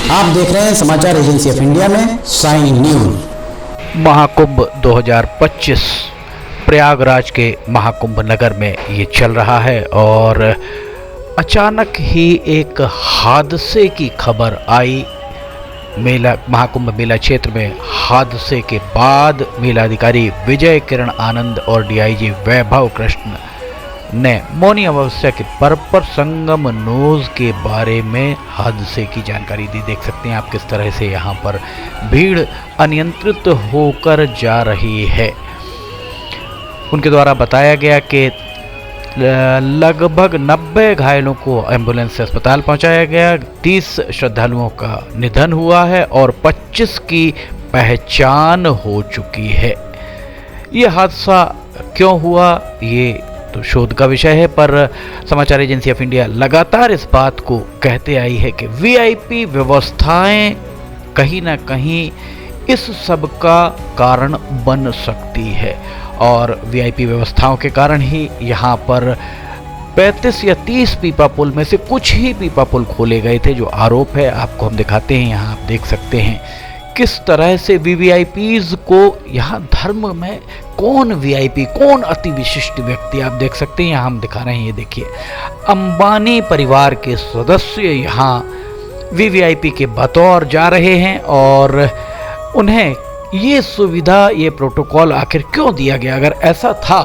आप देख रहे हैं समाचार एजेंसी ऑफ इंडिया में साइन न्यूज। महाकुंभ 2025 प्रयागराज के महाकुंभ नगर में ये चल रहा है और अचानक ही एक हादसे की खबर आई। महाकुंभ मेला क्षेत्र में हादसे के बाद मेलाधिकारी विजय किरण आनंद और डीआईजी वैभव कृष्ण ने मौनी अमावस्या के पर्व पर संगम नोज के बारे में हादसे की जानकारी दी। देख सकते हैं आप किस तरह से यहाँ पर भीड़ अनियंत्रित होकर जा रही है। उनके द्वारा बताया गया कि लगभग 90 घायलों को एम्बुलेंस से अस्पताल पहुंचाया गया, 30 श्रद्धालुओं का निधन हुआ है और 25 की पहचान हो चुकी है। ये हादसा क्यों हुआ ये तो शोध का विषय है, पर समाचार एजेंसी ऑफ इंडिया लगातार इस बात को कहते आई है कि वीआईपी व्यवस्थाएं कहीं ना कहीं इस सब का कारण बन सकती है और वीआईपी व्यवस्थाओं के कारण ही यहाँ पर 35 या 30 पीपा पुल में से कुछ ही पीपा पुल खोले गए थे, जो आरोप है। आपको हम दिखाते हैं, यहाँ आप देख सकते हैं किस तरह से वीवीआईपीज को यहाँ धर्म में कौन वीआईपी, कौन अति विशिष्ट व्यक्ति, आप देख सकते हैं। यहाँ हम दिखा रहे हैं, ये देखिए अंबानी परिवार के सदस्य यहाँ वीवीआईपी के बतौर जा रहे हैं और उन्हें ये सुविधा, ये प्रोटोकॉल आखिर क्यों दिया गया? अगर ऐसा था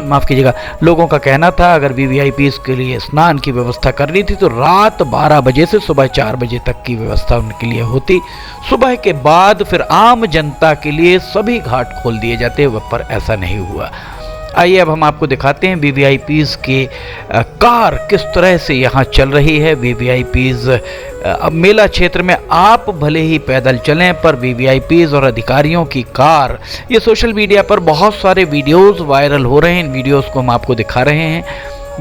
माफ़ कीजिएगा, लोगों का कहना था अगर वीवीआईपीज के लिए स्नान की व्यवस्था करनी थी तो रात 12 बजे से सुबह 4 बजे तक की व्यवस्था उनके लिए होती। सुबह के बाद फिर आम जनता के लिए सभी घाट खोल दिए जाते, पर ऐसा नहीं हुआ। आइए अब हम आपको दिखाते हैं वीवीआईपीज के कार किस तरह से यहाँ चल रही है। वीवीआईपीज अब मेला क्षेत्र में आप भले ही पैदल चलें, पर वीवीआईपीज और अधिकारियों की कार, ये सोशल मीडिया पर बहुत सारे वीडियोस वायरल हो रहे हैं। इन वीडियोस को हम आपको दिखा रहे हैं।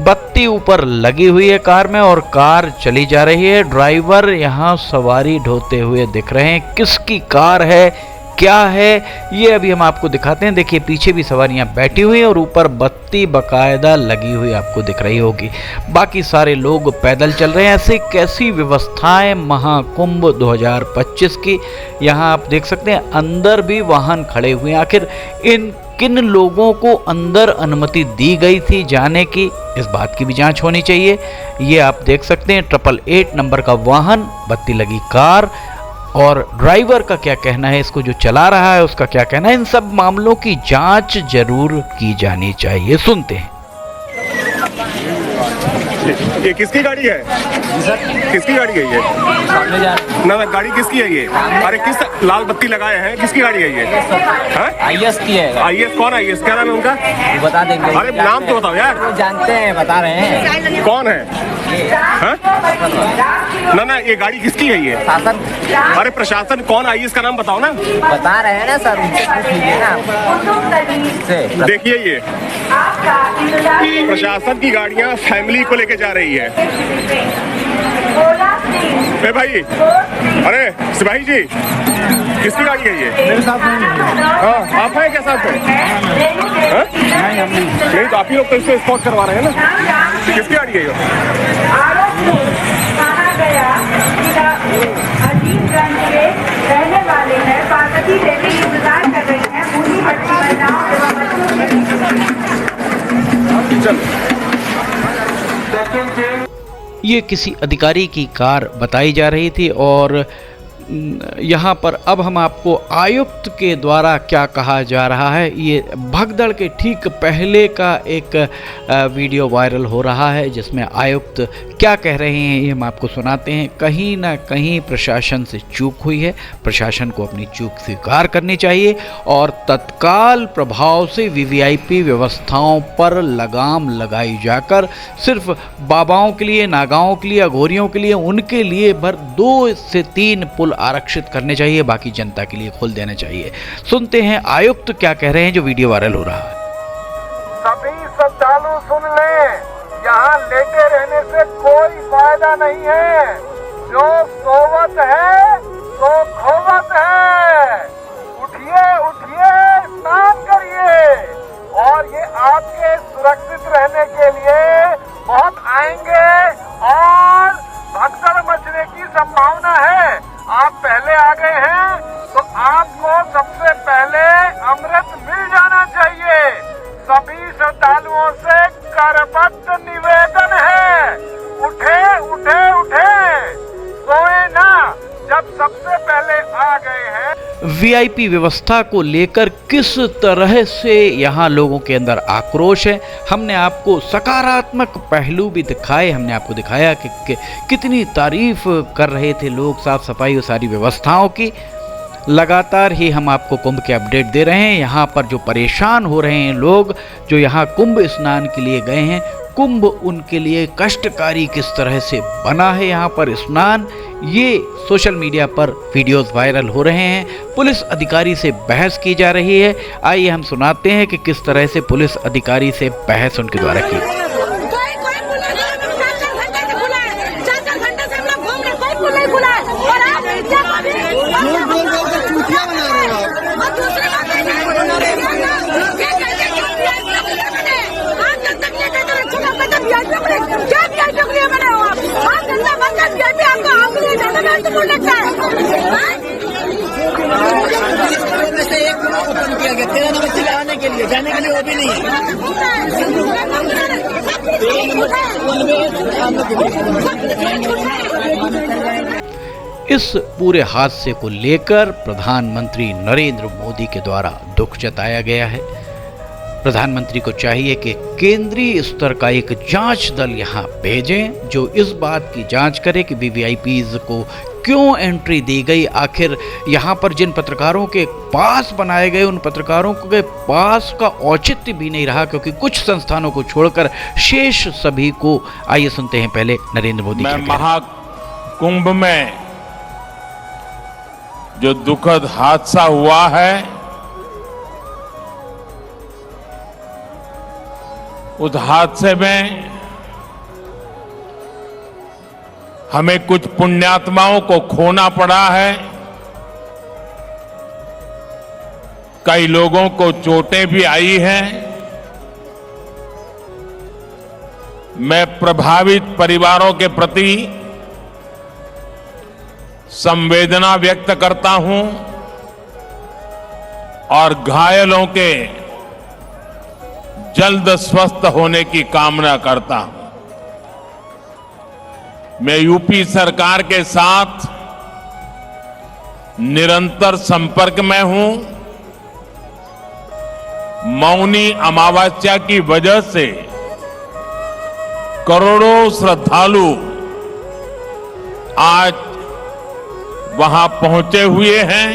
बत्ती ऊपर लगी हुई है कार में और कार चली जा रही है। ड्राइवर यहाँ सवारी ढोते हुए दिख रहे हैं। किसकी कार है, क्या है, ये अभी हम आपको दिखाते हैं। देखिए पीछे भी सवारियां बैठी हुई हैं और ऊपर बत्ती बकायदा लगी हुई आपको दिख रही होगी। बाकी सारे लोग पैदल चल रहे हैं। ऐसे कैसी व्यवस्थाएं महाकुंभ 2025 की, यहाँ आप देख सकते हैं अंदर भी वाहन खड़े हुए हैं। आखिर किन लोगों को अंदर अनुमति दी गई थी जाने की, इस बात की भी जांच होनी चाहिए। ये आप देख सकते हैं 888 नंबर का वाहन, बत्ती लगी कार, और ड्राइवर का क्या कहना है, इसको जो चला रहा है उसका क्या कहना है। इन सब मामलों की जांच जरूर की जानी चाहिए। सुनते हैं। ये किसकी गाड़ी है? किसकी गाड़ी है ये? ना गाड़ी किसकी है ये? अरे किस लाल बत्ती लगाए हैं, किसकी गाड़ी है ये? आईएएस की है। आईएएस कौन? आईएएस क्या नाम है उनका? बता देंगे। अरे नाम तो बताओ यार। वो जानते हैं, बता रहे हैं। कौन है? ना ये गाड़ी किसकी है ये? शासन। अरे प्रशासन कौन? आईएएस का नाम बताओ ना। बता रहे हैं ना सर, उनसे पूछ लीजिए ना। देखिए ये प्रशासन की गाड़ियां फैमिली को लेके जा रही है। ए भाई, अरे सिपाही जी, किसकी गाड़ी है ये? मेरे साथ नहीं। हाँ आप हैं क्या साथ में? नहीं तो आप ही लोग तो इसको स्पॉट करवा रहे हैं ना। किसकी गाड़ी है ये? अजीतगंज के रहने वाले हैं। पार्वती देवी इंतजार कर रही हैं। बूढ़ी बच्ची महिलाओं एवं ये किसी अधिकारी की कार बताई जा रही थी और यहाँ पर अब हम आपको आयुक्त के द्वारा क्या कहा जा रहा है, ये भगदड़ के ठीक पहले का एक वीडियो वायरल हो रहा है जिसमें आयुक्त क्या कह रहे हैं ये हम आपको सुनाते हैं। कहीं ना कहीं प्रशासन से चूक हुई है, प्रशासन को अपनी चूक स्वीकार करनी चाहिए और तत्काल प्रभाव से वीवीआईपी व्यवस्थाओं पर लगाम लगाई जाकर सिर्फ बाबाओं के लिए, नागाओं के लिए, अघोरियों के लिए, उनके लिए भर 2 से 3 पुल आरक्षित करने चाहिए, बाकी जनता के लिए खोल देना चाहिए। सुनते हैं आयुक्त क्या कह रहे हैं जो वीडियो वायरल हो रहा है। सभी श्रद्धालु सुन लें, यहाँ लेटे रहने से कोई फायदा नहीं है। जो सोवत है तो खोवत है। उठिए उठिए, स्नान करिए और ये आपके सुरक्षित रहने के लिए बहुत आएंगे और भगदड़ मचने की संभावना है। उठे उठे, सोए ना, जब सबसे पहले आ गए हैं। वीआईपी व्यवस्था को लेकर किस तरह से यहाँ लोगों के अंदर आक्रोश है, हमने आपको सकारात्मक पहलू भी दिखाए। हमने आपको दिखाया कि कितनी तारीफ कर रहे थे लोग साफ सफाई और सारी व्यवस्थाओं की। लगातार ही हम आपको कुंभ के अपडेट दे रहे हैं। यहाँ पर जो परेशान हो रहे हैं लोग, जो यहाँ कुंभ स्नान के लिए गए हैं, कुंभ उनके लिए कष्टकारी किस तरह से बना है यहाँ पर स्नान, ये सोशल मीडिया पर वीडियोस वायरल हो रहे हैं। पुलिस अधिकारी से बहस की जा रही है। आइए हम सुनाते हैं कि किस तरह से पुलिस अधिकारी से बहस उनके द्वारा की। आने के लिए जाने के लिए वो भी नहीं है। इस पूरे हादसे को लेकर प्रधानमंत्री नरेंद्र मोदी के द्वारा दुख जताया गया है। प्रधानमंत्री को चाहिए कि केंद्रीय स्तर का एक जांच दल यहाँ भेजें जो इस बात की जांच करे कि वीवीआईपीज को क्यों एंट्री दी गई। आखिर यहाँ पर जिन पत्रकारों के पास बनाए गए, उन पत्रकारों के पास का औचित्य भी नहीं रहा, क्योंकि कुछ संस्थानों को छोड़कर शेष सभी को। आइए सुनते हैं पहले नरेंद्र मोदी। मैं महाकुंभ में जो दुखद हादसा हुआ है, उस हादसे में हमें कुछ पुण्यात्माओं को खोना पड़ा है। कई लोगों को चोटें भी आई हैं। मैं प्रभावित परिवारों के प्रति संवेदना व्यक्त करता हूं और घायलों के जल्द स्वस्थ होने की कामना करता हूं। मैं यूपी सरकार के साथ निरंतर संपर्क में हूं। मौनी अमावस्या की वजह से करोड़ों श्रद्धालु आज वहां पहुंचे हुए हैं।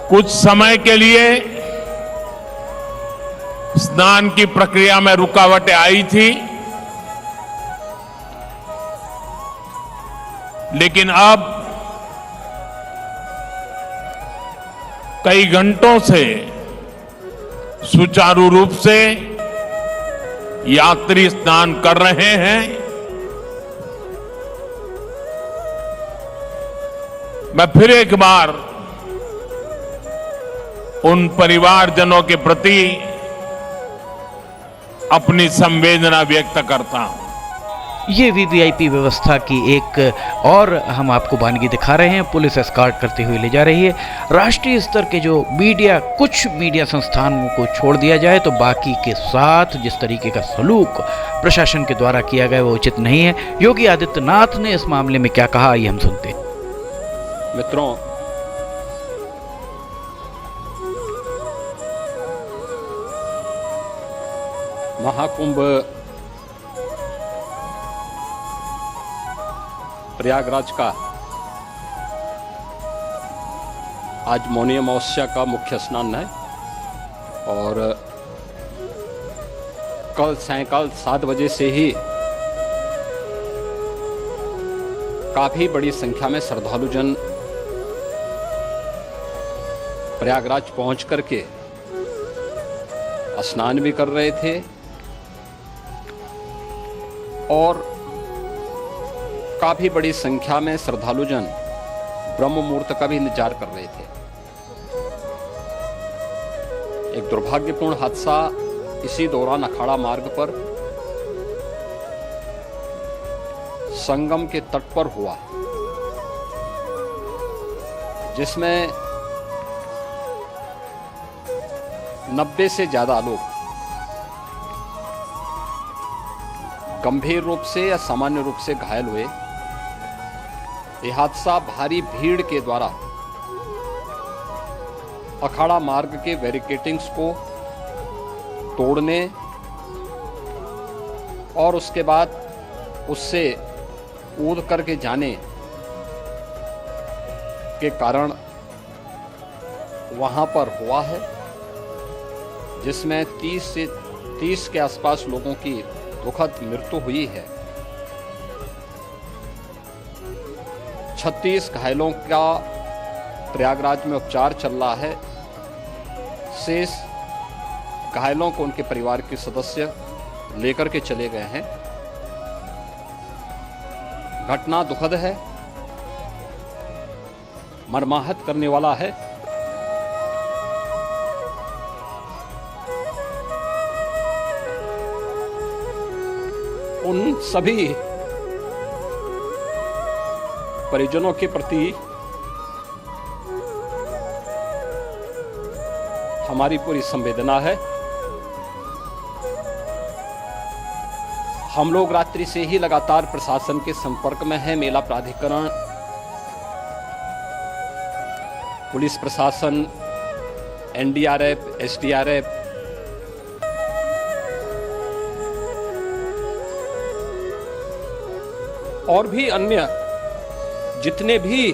कुछ समय के लिए स्नान की प्रक्रिया में रुकावटें आई थी, लेकिन अब कई घंटों से सुचारू रूप से यात्री स्नान कर रहे हैं। मैं फिर एक बार उन परिवारजनों के प्रति अपनी संवेदना व्यक्त करता हूं। ये वीवीआईपी व्यवस्था की एक और हम आपको वानगी दिखा रहे हैं। पुलिस एस्कॉर्ट करते हुए ले जा रही है। राष्ट्रीय स्तर के जो मीडिया, कुछ मीडिया संस्थानों को छोड़ दिया जाए तो बाकी के साथ जिस तरीके का सलूक प्रशासन के द्वारा किया गया वो उचित नहीं है। योगी आदित्यनाथ ने इस मामले में क्या कहा, आइए हम सुनते हैं। मित्रों, महाकुंभ प्रयागराज का आज मौनी अमावस्या का मुख्य स्नान है और कल सायंकाल 7 बजे से ही काफी बड़ी संख्या में श्रद्धालुजन प्रयागराज पहुंच करके स्नान भी कर रहे थे और काफी बड़ी संख्या में श्रद्धालुजन ब्रह्म मुहूर्त का भी इंतजार कर रहे थे। एक दुर्भाग्यपूर्ण हादसा इसी दौरान अखाड़ा मार्ग पर संगम के तट पर हुआ, जिसमें 90 से ज्यादा लोग गंभीर रूप से या सामान्य रूप से घायल हुए। यह हादसा भारी भीड़ के द्वारा अखाड़ा मार्ग के बैरिकेडिंग्स को तोड़ने और उसके बाद उससे कूद करके जाने के कारण वहां पर हुआ है, जिसमें 30 के आसपास लोगों की दुखद मृत्यु हुई है। 36 घायलों का प्रयागराज में उपचार चल रहा है। शेष घायलों को उनके परिवार के सदस्य लेकर के चले गए हैं। घटना दुखद है, मर्माहत करने वाला है। उन सभी परिजनों के प्रति हमारी पूरी संवेदना है। हम लोग रात्रि से ही लगातार प्रशासन के संपर्क में हैं। मेला प्राधिकरण, पुलिस प्रशासन, एनडीआरएफ, एसडीआरएफ, और भी अन्य जितने भी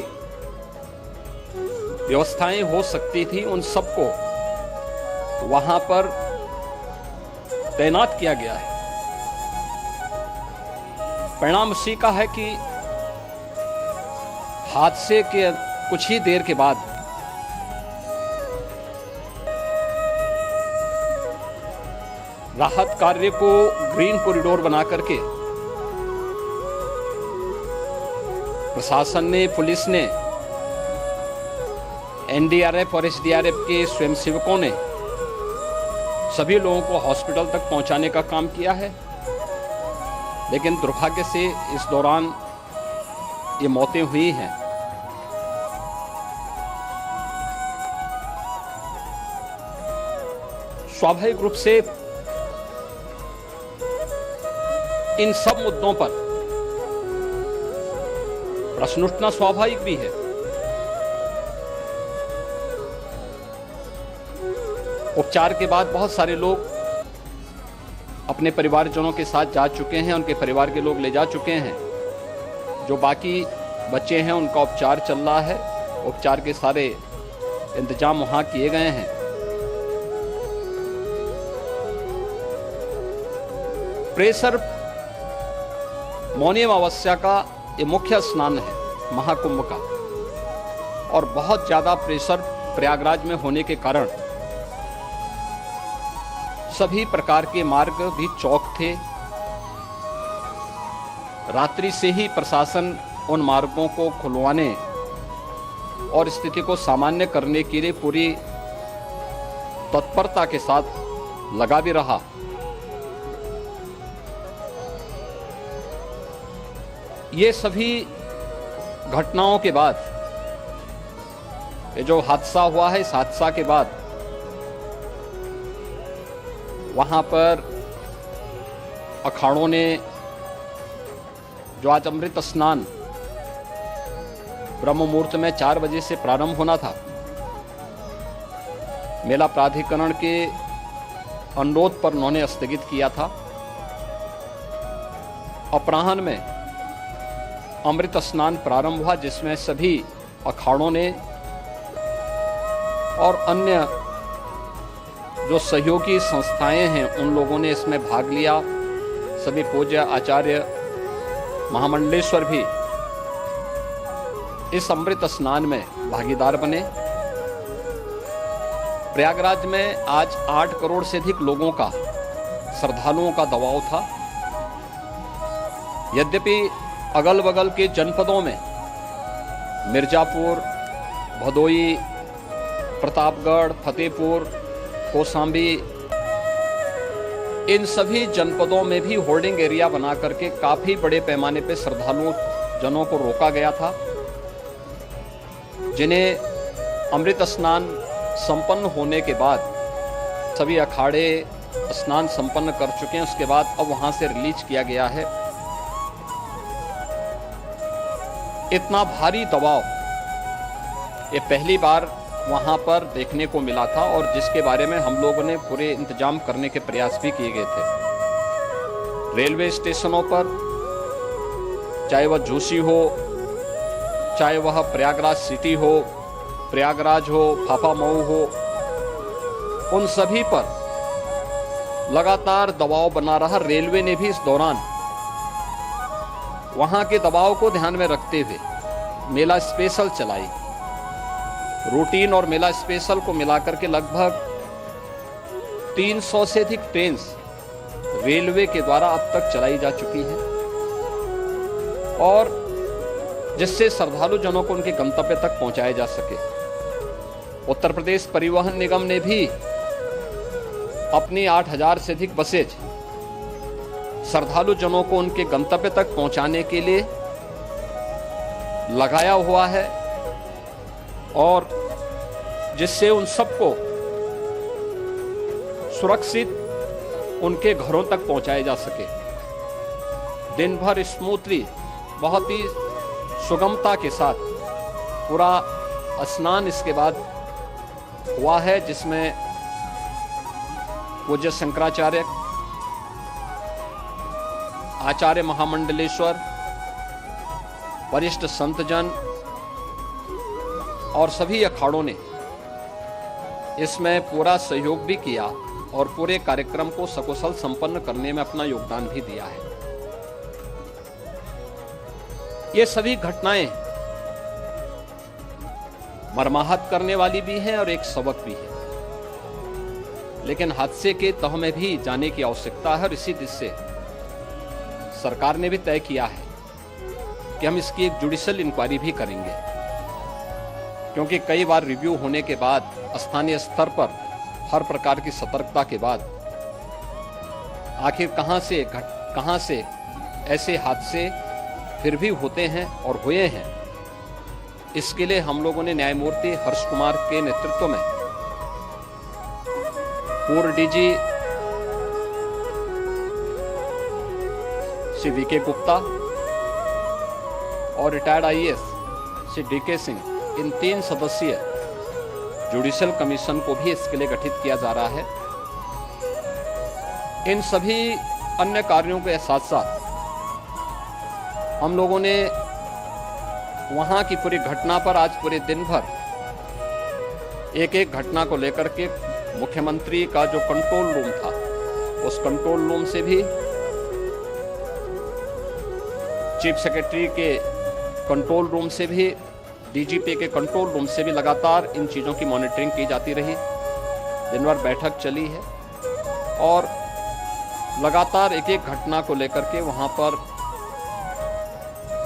व्यवस्थाएं हो सकती थी उन सबको वहां पर तैनात किया गया है। परिणाम उसी का है कि हादसे के कुछ ही देर के बाद राहत कार्य को ग्रीन कॉरिडोर बना करके प्रशासन ने, पुलिस ने, एनडीआरएफ और एसडीआरएफ के स्वयंसेवकों ने सभी लोगों को हॉस्पिटल तक पहुंचाने का काम किया है। लेकिन दुर्भाग्य से इस दौरान ये मौतें हुई हैं। स्वाभाविक रूप से इन सब मुद्दों पर प्रश्न उठना स्वाभाविक भी है। उपचार के बाद बहुत सारे लोग अपने परिवारजनों के साथ जा चुके हैं, उनके परिवार के लोग ले जा चुके हैं। जो बाकी बच्चे हैं उनका उपचार चल रहा है। उपचार के सारे इंतजाम वहां किए गए हैं। प्रेशर मौनी अमावस्या का ये मुख्य स्नान है महाकुंभ का, और बहुत ज्यादा प्रेशर प्रयागराज में होने के कारण सभी प्रकार के मार्ग भी चौक थे। रात्रि से ही प्रशासन उन मार्गों को खुलवाने और स्थिति को सामान्य करने के लिए पूरी तत्परता के साथ लगा भी रहा। ये सभी घटनाओं के बाद, ये जो हादसा हुआ है, इस हादसा के बाद वहां पर अखाड़ों ने जो आज अमृत स्नान ब्रह्म मुहूर्त में 4 बजे से प्रारंभ होना था, मेला प्राधिकरण के अनुरोध पर उन्होंने स्थगित किया था। अपराह्न में अमृत स्नान प्रारंभ हुआ, जिसमें सभी अखाड़ों ने और अन्य जो सहयोगी संस्थाएं हैं उन लोगों ने इसमें भाग लिया। सभी पूज्य आचार्य महामंडलेश्वर भी इस अमृत स्नान में भागीदार बने। प्रयागराज में आज 8 करोड़ से अधिक लोगों का, श्रद्धालुओं का दबाव था। यद्यपि अगल बगल के जनपदों में मिर्जापुर, भदोई, प्रतापगढ़, फतेहपुर, कौशाम्बी, इन सभी जनपदों में भी होल्डिंग एरिया बना करके काफी बड़े पैमाने पर श्रद्धालुओं जनों को रोका गया था, जिन्हें अमृत स्नान संपन्न होने के बाद सभी अखाड़े स्नान संपन्न कर चुके हैं। उसके बाद अब वहां से रिलीज किया गया है। इतना भारी दबाव ये पहली बार वहां पर देखने को मिला था और जिसके बारे में हम लोगों ने पूरे इंतजाम करने के प्रयास भी किए गए थे। रेलवे स्टेशनों पर, चाहे वह जोशी हो, चाहे वह प्रयागराज सिटी हो, प्रयागराज हो, फाफामऊ हो, उन सभी पर लगातार दबाव बना रहा। रेलवे ने भी इस दौरान वहां के दबाव को ध्यान में रखते हुए मेला स्पेशल चलाई। रूटीन और मेला स्पेशल को मिलाकर के लगभग 300 से अधिक ट्रेन रेलवे के द्वारा अब तक चलाई जा चुकी है और जिससे श्रद्धालु जनों को उनके गंतव्य तक पहुंचाया जा सके। उत्तर प्रदेश परिवहन निगम ने भी अपनी 8000 से अधिक बसेज श्रद्धालु जनों को उनके गंतव्य तक पहुंचाने के लिए लगाया हुआ है और जिससे उन सबको सुरक्षित उनके घरों तक पहुंचाया जा सके। दिन भर स्मूथली, बहुत ही सुगमता के साथ पूरा स्नान इसके बाद हुआ है, जिसमें पूज्य शंकराचार्य, आचार्य महामंडलेश्वर, वरिष्ठ संतजन और सभी अखाड़ों ने इसमें पूरा सहयोग भी किया और पूरे कार्यक्रम को सकुशल संपन्न करने में अपना योगदान भी दिया है। ये सभी घटनाएं मर्माहत करने वाली भी हैं और एक सबक भी है, लेकिन हादसे के तह में भी जाने की आवश्यकता है और इसी दिशा से सरकार ने भी तय किया है कि हम इसकी एक जुडिशियल इंक्वायरी भी करेंगे, क्योंकि कई बार रिव्यू होने के बाद स्थानीय स्तर पर हर प्रकार की सतर्कता के बाद आखिर कहां से ऐसे हादसे फिर भी होते हैं और हुए हैं। इसके लिए हम लोगों ने न्यायमूर्ति हर्ष कुमार के नेतृत्व में पूर्व डीजी श्री वीके गुप्ता और retired IAS Shri D K Singh, इन 3 सदस्यीय जुडिशियल कमीशन को भी इसके लिए गठित किया जा रहा है। इन सभी अन्य कार्यों के साथ साथ हम लोगों ने वहां की पूरी घटना पर आज पूरे दिन भर एक एक घटना को लेकर के मुख्यमंत्री का जो कंट्रोल रूम था, उस कंट्रोल रूम से भी, चीफ सेक्रेटरी के कंट्रोल रूम से भी, डीजीपी के कंट्रोल रूम से भी लगातार इन चीज़ों की मॉनिटरिंग की जाती रही। दिन भर बैठक चली है और लगातार एक एक घटना को लेकर के वहाँ पर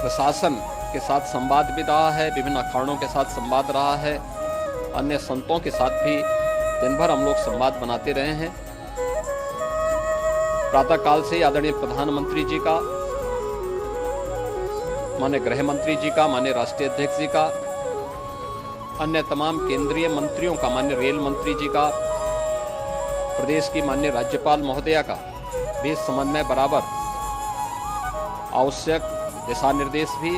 प्रशासन के साथ संवाद भी रहा है, विभिन्न अखाड़ों के साथ संवाद रहा है, अन्य संतों के साथ भी दिन भर हम लोग संवाद बनाते रहे हैं। प्रातःकाल से आदरणीय प्रधानमंत्री जी का, माननीय गृह मंत्री जी का, माननीय राष्ट्रीय अध्यक्ष जी का, अन्य तमाम केंद्रीय मंत्रियों का, माननीय रेल मंत्री जी का, प्रदेश की माननीय राज्यपाल महोदया का भी समन्वय बराबर आवश्यक दिशा निर्देश भी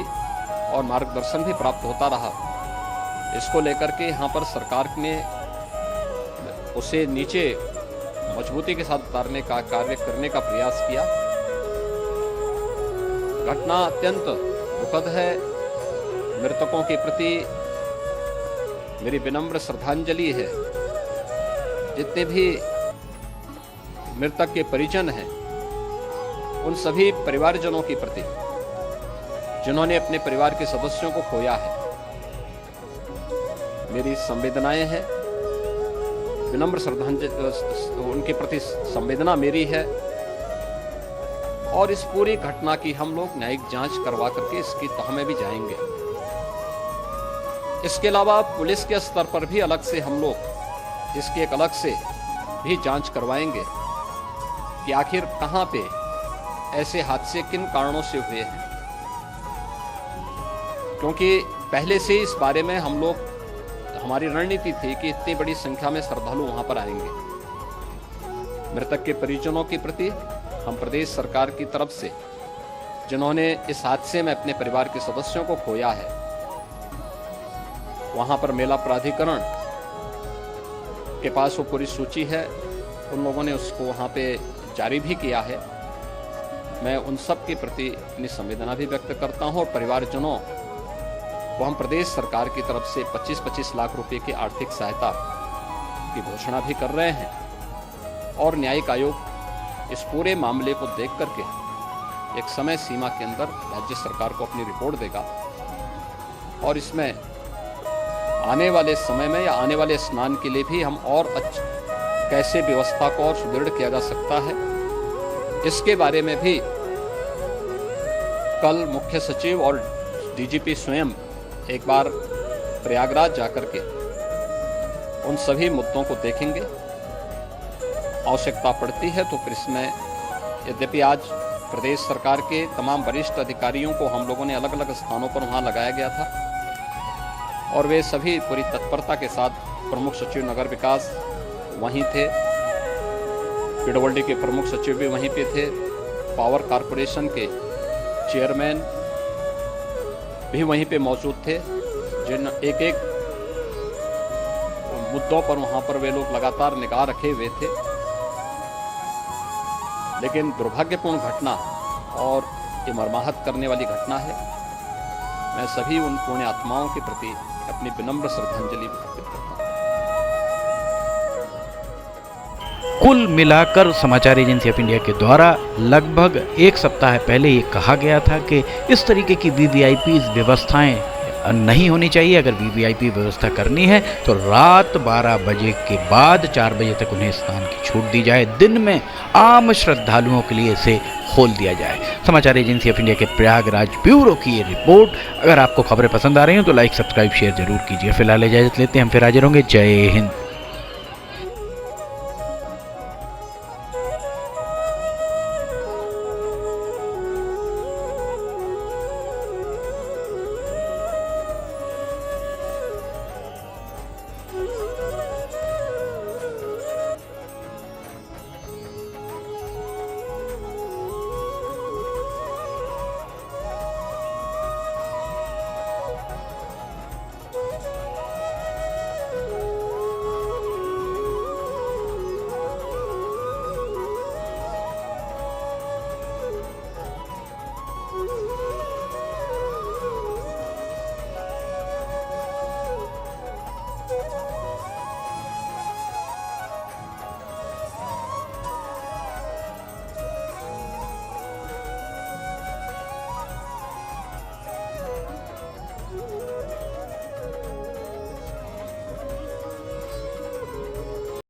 और मार्गदर्शन भी प्राप्त होता रहा। इसको लेकर के यहाँ पर सरकार ने उसे नीचे मजबूती के साथ उतारने का कार्य करने का प्रयास किया। घटना अत्यंत दुखद है। मृतकों के प्रति मेरी विनम्र श्रद्धांजलि है। जितने भी मृतक के परिजन हैं, उन सभी परिवारजनों के प्रति जिन्होंने अपने परिवार के सदस्यों को खोया है, मेरी संवेदनाएं हैं। विनम्र श्रद्धांजलि, उनके प्रति संवेदना मेरी है और इस पूरी घटना की हम लोग न्यायिक जांच करवा करके इसकी तह में भी जाएंगे। इसके अलावा पुलिस के स्तर पर भी अलग से हम लोग इसकी एक अलग से भी जांच करवाएंगे कि आखिर कहां पे ऐसे हादसे किन कारणों से हुए हैं, क्योंकि पहले से इस बारे में हम लोग, हमारी रणनीति थी कि इतनी बड़ी संख्या में श्रद्धालु वहां पर आएंगे। मृतक के परिजनों के प्रति हम प्रदेश सरकार की तरफ से, जिन्होंने इस हादसे में अपने परिवार के सदस्यों को खोया है, वहां पर मेला प्राधिकरण के पास वो पूरी सूची है, उन लोगों ने उसको वहां पे जारी भी किया है। मैं उन सब के प्रति अपनी संवेदना भी व्यक्त करता हूं और परिवारजनों को हम प्रदेश सरकार की तरफ से 25-25 लाख रुपए की आर्थिक सहायता की घोषणा भी कर रहे हैं और न्यायिक आयोग इस पूरे मामले को देख करके एक समय सीमा के अंदर राज्य सरकार को अपनी रिपोर्ट देगा और इसमें आने वाले समय में या आने वाले स्नान के लिए भी हम और कैसे व्यवस्था को और सुदृढ़ किया जा सकता है, इसके बारे में भी कल मुख्य सचिव और डीजीपी स्वयं एक बार प्रयागराज जाकर के उन सभी मुद्दों को देखेंगे। आवश्यकता पड़ती है तो फिर इसमें, यद्यपि आज प्रदेश सरकार के तमाम वरिष्ठ अधिकारियों को हम लोगों ने अलग अलग स्थानों पर वहां लगाया गया था और वे सभी पूरी तत्परता के साथ, प्रमुख सचिव नगर विकास वहीं थे, पीडब्ल्यूडी के प्रमुख सचिव भी वहीं पे थे, पावर कारपोरेशन के चेयरमैन भी वहीं पे मौजूद थे, जिन एक एक मुद्दों पर वहां पर वे लोग लगातार निगाह रखे हुए थे। लेकिन दुर्भाग्यपूर्ण घटना और ये मर्माहत करने वाली घटना है। मैं सभी उन पुण्य आत्माओं के प्रति अपनी विनम्र श्रद्धांजलि अर्पित करता हूं। कुल मिलाकर समाचार एजेंसी ऑफ इंडिया के द्वारा लगभग एक सप्ताह पहले ये कहा गया था कि इस तरीके की वीवीआईपी व्यवस्थाएं नहीं होनी चाहिए। अगर वीवीआईपी व्यवस्था करनी है तो रात 12 बजे के बाद 4 बजे तक उन्हें स्नान की छूट दी जाए, दिन में आम श्रद्धालुओं के लिए इसे खोल दिया जाए। समाचार एजेंसी ऑफ इंडिया के प्रयागराज ब्यूरो की ये रिपोर्ट। अगर आपको खबरें पसंद आ रही हो तो लाइक, सब्सक्राइब, शेयर जरूर कीजिए। फिलहाल इजाजत लेते हैं, हम फिर हाजिर होंगे। जय हिंद।